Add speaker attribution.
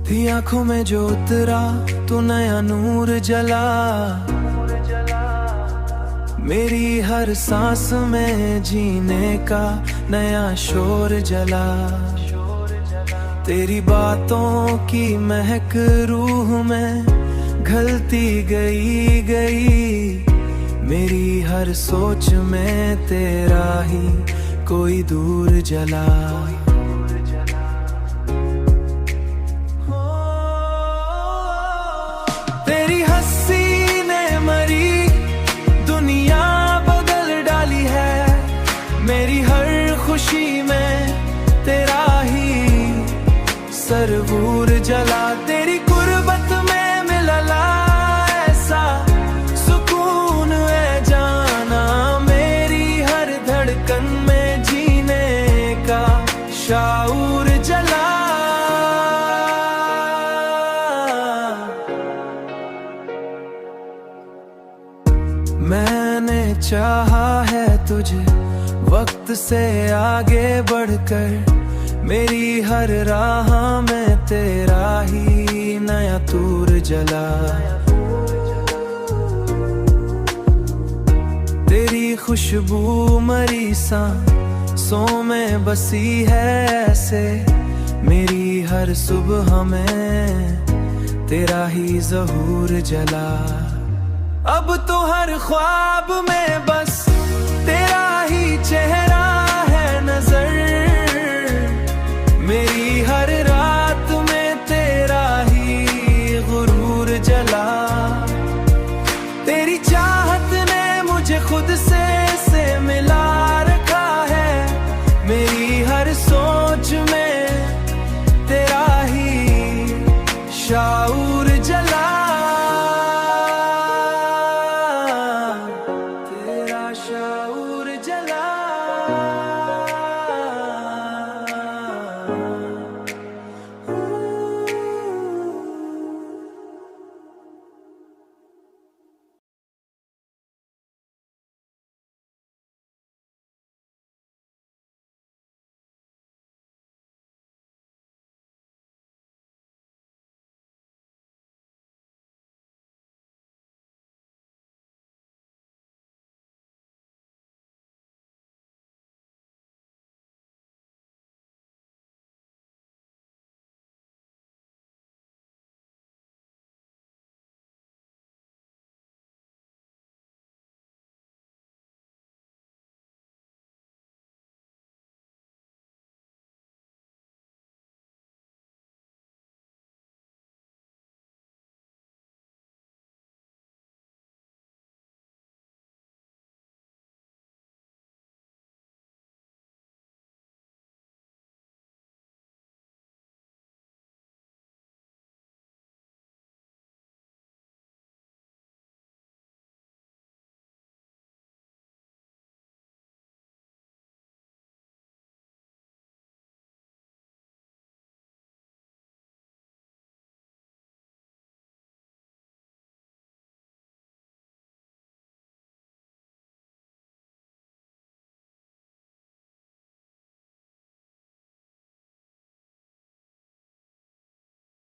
Speaker 1: थी आंखों में जो उतरा तो नया नूर जला, मेरी हर सांस में जीने का नया शोर जला। तेरी बातों की महक रूह में घलती गई, मेरी हर सोच में तेरा ही कोई दूर जला। तेरी हंसी ने मरी दुनिया बदल डाली है, मेरी हर खुशी में तेरा ही सरबूर जला। तेरी गुर्बत में मिला ऐसा सुकून है जाना, मेरी हर धड़कन में जीने का शाऊर जला। मैंने चाहा है तुझे वक्त से आगे बढ़कर, मेरी हर राह में तेरा ही नया तूर जला। तेरी खुशबू मरी सांसों में बसी है ऐसे, मेरी हर सुबह में तेरा ही ज़हूर जला। अब तो हर ख्वाब में बस तेरा ही चेहरा है नजर, मेरी हर रात में तेरा ही गुरूर जला। तेरी चाहत ने मुझे खुद से मिला रखा है, मेरी हर सोच में तेरा ही शाऊर